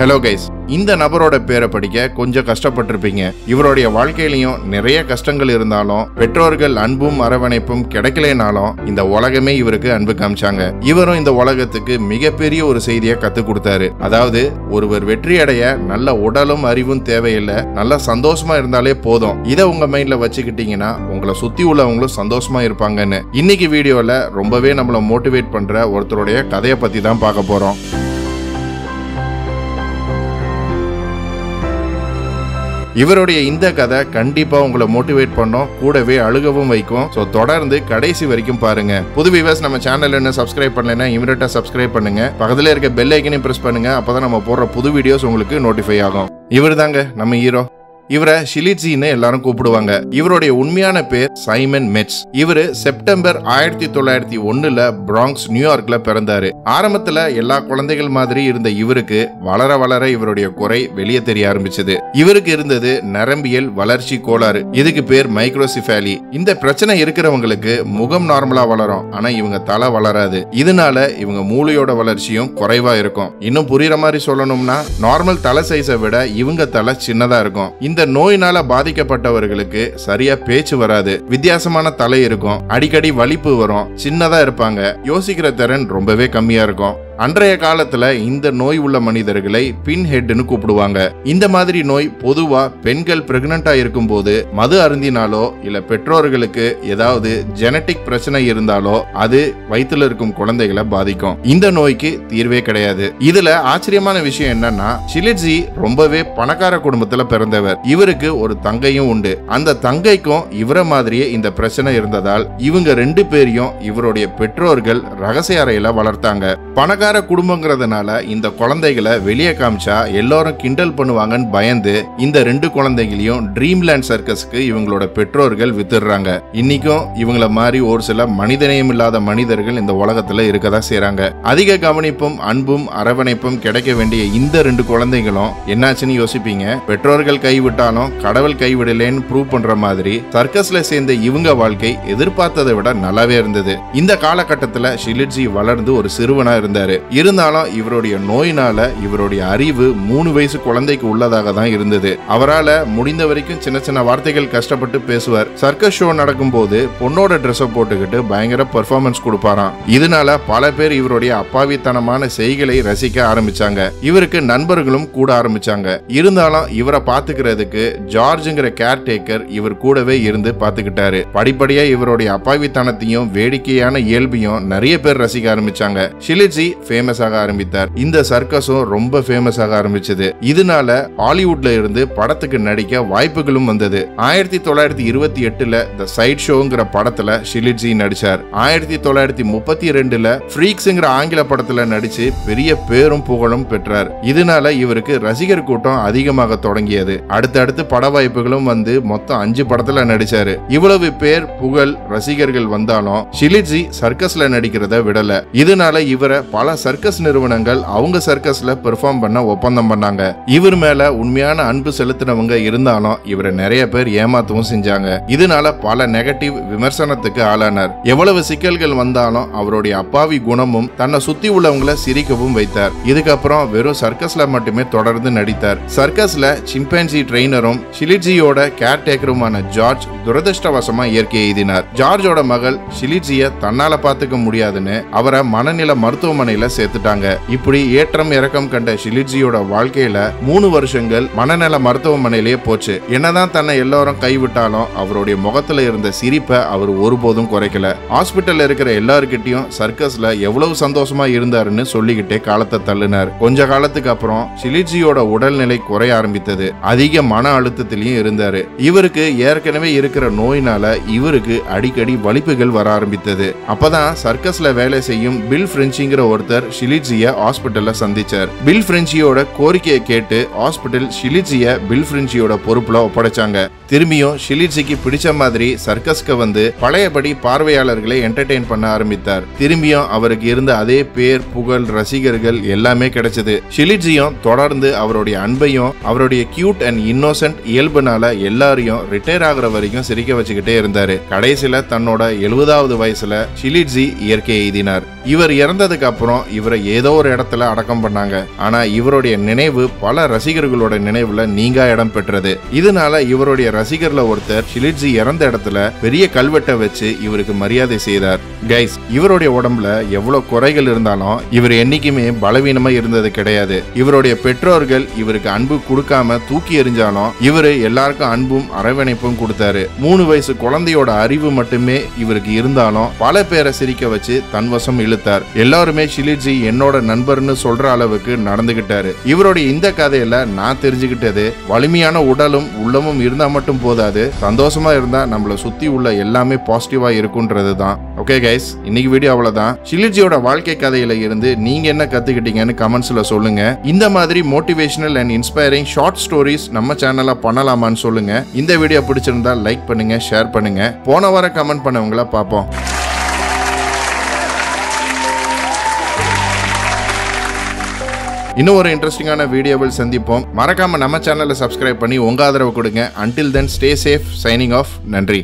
Hello guys, இந்த நபரோட பேரை படிக்க கொஞ்சம் கஷ்டப்பட்டிருப்பீங்க. இவருடைய வாழ்க்கையிலையும் நிறைய கஷ்டங்கள் இருந்தாலும் பெற்றோர்கள் அன்பும் அரவணைப்பும் கிடைக்கலனாலும் இந்த உலகமே இவருக்கு அன்பு காமிச்சாங்க. இவரும் இந்த உலகத்துக்கு மிகப்பெரிய ஒரு செய்தியை கத்து கொடுத்தாரு. அதாவது ஒருவர் வெற்றி அடைய நல்ல உடலும் அறிவும் தேவையில்லை, நல்ல சந்தோஷமா இருந்தாலே போதும். இதை உங்க மைண்ட்ல வச்சுக்கிட்டீங்கன்னா உங்களை சுத்தி உள்ளவங்களும் சந்தோஷமா இருப்பாங்கன்னு. இன்னைக்கு வீடியோல ரொம்பவே நம்மளை மோட்டிவேட் பண்ற ஒருத்தருடைய கதையை பத்தி தான் பார்க்க போறோம். இவருடைய இந்த கதை கண்டிப்பா உங்களை மோட்டிவேட் பண்ணும், கூடவே அழுகவும் வைக்கும். சோ தொடர்ந்து கடைசி வரைக்கும் பாருங்க. புது வியூவர்ஸ் நம்ம சேனல் என்ன சப்ஸ்கிரைப் பண்ணலைன்னா இமிடியேட்டா சப்ஸ்கிரைப் பண்ணுங்க. பக்கத்துல இருக்க பெல் ஐக்கனையும் பிரஸ் பண்ணுங்க. அப்பதான் நம்ம போடுற புது வீடியோஸ் உங்களுக்கு நோட்டிஃபை ஆகும். இவர் தாங்க நம்ம ஹீரோ. இவரை ஷிலிட்ஸின்னு எல்லாரும் கூப்பிடுவாங்க. இவருடைய உண்மையான பேர் சைமன் மெட்ஸ். இவரு செப்டம்பர் 1901 பிராங்க்ஸ் நியூயார்க்ல பிறந்தாரு. ஆரம்பத்துல எல்லா குழந்தைகள் மாதிரி இருந்த இவருக்கு வளர வளர இவருடைய குறை வெளியே தெரிய ஆரம்பிச்சது. இவருக்கு இருந்தது நரம்பியல் வளர்ச்சி கோளாறு. இதுக்கு பேர் மைக்ரோசிஃபாலி. இந்த பிரச்சனை இருக்கிறவங்களுக்கு முகம் நார்மலா வளரும், ஆனா இவங்க தலை வளராது. இதனால இவங்க மூளையோட வளர்ச்சியும் குறைவா இருக்கும். இன்னும் புரியுற மாதிரி சொல்லணும்னா நார்மல் தலை சைஸை விட இவங்க தலை சின்னதா இருக்கும். இந்த நோயினால பாதிக்கப்பட்டவர்களுக்கு சரியா பேச்சு வராது, வித்தியாசமான தலை இருக்கும், அடிக்கடி வலிப்பு வரும், சின்னதா இருப்பாங்க, யோசிக்கிற திறன் ரொம்பவே கம்மியா இருக்கும். அன்றைய காலத்துல இந்த நோய் உள்ள மனிதர்களை பின் ஹெட்னு கூப்பிடுவாங்க. இந்த மாதிரி நோய் பொதுவா பெண்கள் பிரெக்னண்டா இருக்கும் போது மது அருந்தினாலோ இல்ல பெற்றோர்களுக்கு ஏதாவது ஜெனட்டிக் பிரச்சனை இருந்தாலோ அது வயிற்றுல இருக்கும் குழந்தைகளை பாதிக்கும். இந்த நோய்க்கு தீர்வே கிடையாது. இதுல ஆச்சரியமான விஷயம் என்னன்னா, ஷிலிட்ஸி ரொம்பவே பணக்கார குடும்பத்துல பிறந்தவர். இவருக்கு ஒரு தங்கையும் உண்டு. அந்த தங்கைக்கும் இவர மாதிரியே இந்த பிரச்சனை இருந்ததால் இவங்க ரெண்டு பேரையும் இவருடைய பெற்றோர்கள் ரகசிய அறையில வளர்த்தாங்க. பணக்கார குடும்பங்கிறதுனால இந்த குழந்தைகளை வெளியே காமிச்சா எல்லாரும் கிண்டல் பண்ணுவாங்கன்னு பயந்து இந்த ரெண்டு குழந்தைகளையும் ட்ரீம்லேண்ட் சர்க்கஸ்க்கு இவங்களோட பெற்றோர்கள் வித்துடுறாங்க. இன்னைக்கும் இவங்கள மாதிரி ஒரு சில மனிதநேயம் இல்லாத மனிதர்கள் இந்த உலகத்துல இருக்கதான் செய்றாங்க. அதிக கவனிப்பும் அன்பும் அரவணைப்பும் கிடைக்க வேண்டிய இந்த ரெண்டு குழந்தைகளும் என்னாச்சுன்னு யோசிப்பீங்க. பெற்றோர்கள் கைவிட்டாலும் கடவுள் கைவிடலேன்னு ப்ரூவ் பண்ற மாதிரி சர்க்கஸ்ல சேர்ந்த இவங்க வாழ்க்கை எதிர்பார்த்ததை விட நல்லாவே இருந்தது. இந்த காலகட்டத்துல ஷிலிட்ஸி வளர்ந்து ஒரு சிறுவனா இருந்தாரு. இருந்தாலும் இவருடைய நோயினால இவருடைய அறிவு 3 வயசு குழந்தைக்கு உள்ளதாக தான் இருந்தது. அவரால் முடிந்த வரைக்கும் சின்ன சின்ன வார்த்தைகள் கஷ்டப்பட்டு பேசுவார். சர்க்கஸ் ஷோ நடக்கும் போது பொண்ணோட ட்ரெஸ் போட்டுக்கிட்டு பயங்கர பெர்ஃபார்மன்ஸ் கொடுப்பாராம். இதனால பல பேர் இவருடைய அப்பாவித்தனமான செய்களை ரசிக்க ஆரம்பிச்சாங்க. இவருக்கு நண்பர்களும் கூட ஆரம்பிச்சாங்க. இருந்தாலும் இவரை பாத்துக்கிறதுக்கு ஜார்ஜ்ங்கிற கேர் டேக்கர் இவர் கூடவே இருந்து பாத்துக்கிட்டாரு. படிப்படியா இவருடைய அப்பாவித்தனத்தையும் வேடிக்கையான இயல்பையும் நிறைய பேர் ரசிக்க ஆரம்பிச்சாங்க. ஷிலிட்ஸி ஃபேமஸ் ஆக ஆரம்பித்தார். இந்த சர்க்கஸும் ரொம்ப ஃபேமஸ் ஆக ஆரம்பிச்சது. இதனால ஹாலிவுட்ல இருந்து படத்துக்கு நடிக்க வாய்ப்புகளும் வந்தது. 1928 த சைட் ஷோங்கிற படத்துல ஷிலிட்ஸி நடிச்சார். 1932 ஃப்ரீக்ஸ்ங்கிற ஆங்கில படத்துல நடிச்சு பெரிய பேரும் புகழும் பெற்றார். இதனால இவருக்கு ரசிகர் கூட்டம் அதிகமாக தொடங்கியது. அடுத்தடுத்து பட வாய்ப்புகளும் வந்து மொத்தம் 5 படத்துல நடிச்சாரு. இவ்வளவு பேர் புகழ் ரசிகர்கள் வந்தாலும் ஷிலிட்ஸி சர்க்கஸ்ல நடிக்கிறத விடல. இதனால இவரை பல சர்க்கஸ் நிறுவனங்கள் அவங்க சர்க்கஸ்ல பெர்ஃபார்ம் பண்ண ஒப்பந்தம் பண்ணாங்க. இவர் மேல உண்மையான அன்பு செலுத்தினவங்க இருந்தாலும் இவரை நிறைய பேர் ஏமாத்தவும் செஞ்சாங்க. இதனால பல நெகட்டிவ் விமர்சனத்துக்கு ஆளானார். எவ்வளவு சிக்கல்கள் வந்தாலும் அவருடைய அப்பாவி குணமும் தன்னை சுத்தி உள்ளவங்களை சிரிக்கவும் வைத்தார். இதுக்கப்புறம் வெறும் சர்க்கஸ்ல மட்டுமே தொடர்ந்து நடித்தார். சர்க்கஸ்ல சிம்பன்சி ட்ரெயினரும் ஷிலிட்ஸியோட கேர் டேக்கருமான ஜார்ஜ் துரதிருஷ்டவசமா இயற்கை எழுதினார். ஜார்ஜோட மகள் ஷிலிட்ஸிய தன்னால பாத்துக்க முடியாதுன்னு அவரை மனநிலை மருத்துவமனையில சேர்த்துட்டாங்க. இப்படி ஏற்றம் இறக்கம் கண்ட ஷிலிட்ஸியோட வாழ்க்கையில 3 வருஷங்கள் மனநல மருத்துவமனையிலேயே போச்சு. என்னதான் தன்னை எல்லாரும் கைவிட்டாலும் அவருடைய முகத்துல இருந்த சிரிப்பை அவர் ஒருபோதும் குறைக்கல. ஹாஸ்பிட்டல்ல இருக்கிற எல்லாருக்கிட்டையும் சர்க்கஸ்ல எவ்வளவு சந்தோஷமா இருந்தாருன்னு சொல்லிக்கிட்டே காலத்தை தள்ளினார். கொஞ்ச காலத்துக்கு அப்புறம் ஷிலிட்ஸியோட உடல்நிலை குறைய ஆரம்பித்தது. அதிக மன அழுத்தத்திலையும் இருந்தாரு. இவருக்கு ஏற்கனவே இருக்கிற நோயினால இவருக்கு அடிக்கடி வலிப்புகள் வர ஆரம்பித்தது. அப்பதான் சர்க்கஸ்ல வேலை செய்யும் பில் பிரெஞ்சிங்கிற ஒருத்தர் ஷிலிட்ஸிய ஹாஸ்பிட்டல்ல சந்திச்சார். பில் பிரெஞ்சியோட கோரிக்கையை கேட்டு ஹாஸ்பிட்டல் ஷிலிட்ஸிய பில் பிரெஞ்சியோட பொறுப்புல ஒப்படைச்சாங்க. திரும்பியும் ஷிலிட்ஸிக்கு பிடிச்ச மாதிரி சர்க்கஸ்க்கு வந்து பழையபடி பார்வையாளர்களை என்டர்டெயின் பண்ண ஆரம்பித்தார். திரும்பியும் அவருக்கு இருந்த அதே பேர் புகழ் ரசிகர்கள் எல்லாமே கிடைச்சது. ஷிலிட்ஸியும் தொடர்ந்து அவருடைய அன்பையும் அவருடைய கியூட் அண்ட் இன்னோசென்ட் இயல்புனால எல்லாரையும் ரிட்டையர் ஆகுற வரைக்கும் சிரிக்க வச்சுக்கிட்டே இருந்தாரு. கடைசியில தன்னோட 70வது வயசுல ஷிலிட்ஸி இயற்கை எய்தினார். இவர் இறந்ததுக்கு அப்புறம் இருந்தாலும் இவரை ஏதோ ஒரு இடத்துல அடக்கம் பண்ணாங்க. ஆனா இவருடைய நினைவு பல ரசிகர்களோட நினைவுல நீங்கா இடம் பெற்றது. இதனால இவருடைய ரசிகர்ல ஒருத்தர் ஷிலிட்ஸி இறந்த இடத்துல பெரிய கல்வெட்டை வச்சு இவருக்கு மரியாதை செய்தார். கைஸ், இவருடைய உடம்புல எவ்வளவு குறைகள் இருந்தாலும் இவர் என்னைக்குமே பலவீனமா இருந்தது கிடையாது. இவருடைய பெற்றோர்கள் இவருக்கு அன்பு கொடுக்காம தூக்கி எறிஞ்சாலும் இவரு எல்லாருக்கும் அன்பும் அரவணைப்பும் கொடுத்தாரு. 3 வயசு குழந்தையோட அறிவு மட்டுமே இவருக்கு இருந்தாலும் பல பேரை சிரிக்க வச்சு தன்வசம் இழுத்தார். எல்லாருமே ஷிலிட்ஸி என்னோட நண்பர்னு சொல்ற அளவுக்கு நடந்துகிட்டாரு. இவருடைய இந்த கதையில நான் தெரிஞ்சுக்கிட்டது, வலிமையான உடலும் உள்ளமும் இருந்தா மட்டும் போதாது, சந்தோஷமா இருந்தா நம்மள சுத்தி உள்ள எல்லாமே பாசிட்டிவா இருக்குன்றது தான். ஓகே கைஸ், இன்னைக்கு வீடியோ அவ்வளவுதான். ஷிலிட்ஸியோட வாழ்க்கை கதையில இருந்து நீங்க என்ன கத்துக்கிட்டீங்கன்னு கமெண்ட்ஸ்ல சொல்லுங்க. இந்த மாதிரி motivational and inspiring short stories நம்ம சேனல்ல பண்ணலாமான்னு சொல்லுங்க. இந்த வீடியோ பிடிச்சிருந்தா லைக் பண்ணுங்க, ஷேர் பண்ணுங்க. போன வாரம் கமெண்ட் பண்ணவங்கள பார்ப்போம். இன்னும் ஒரு இன்ட்ரெஸ்டிங்கான வீடியோவில் சந்திப்போம். மறக்காம நம்ம சேனலை சப்ஸ்கிரைப் பண்ணி உங்க ஆதரவு கொடுங்க. Until then, stay safe. Signing off. நன்றி.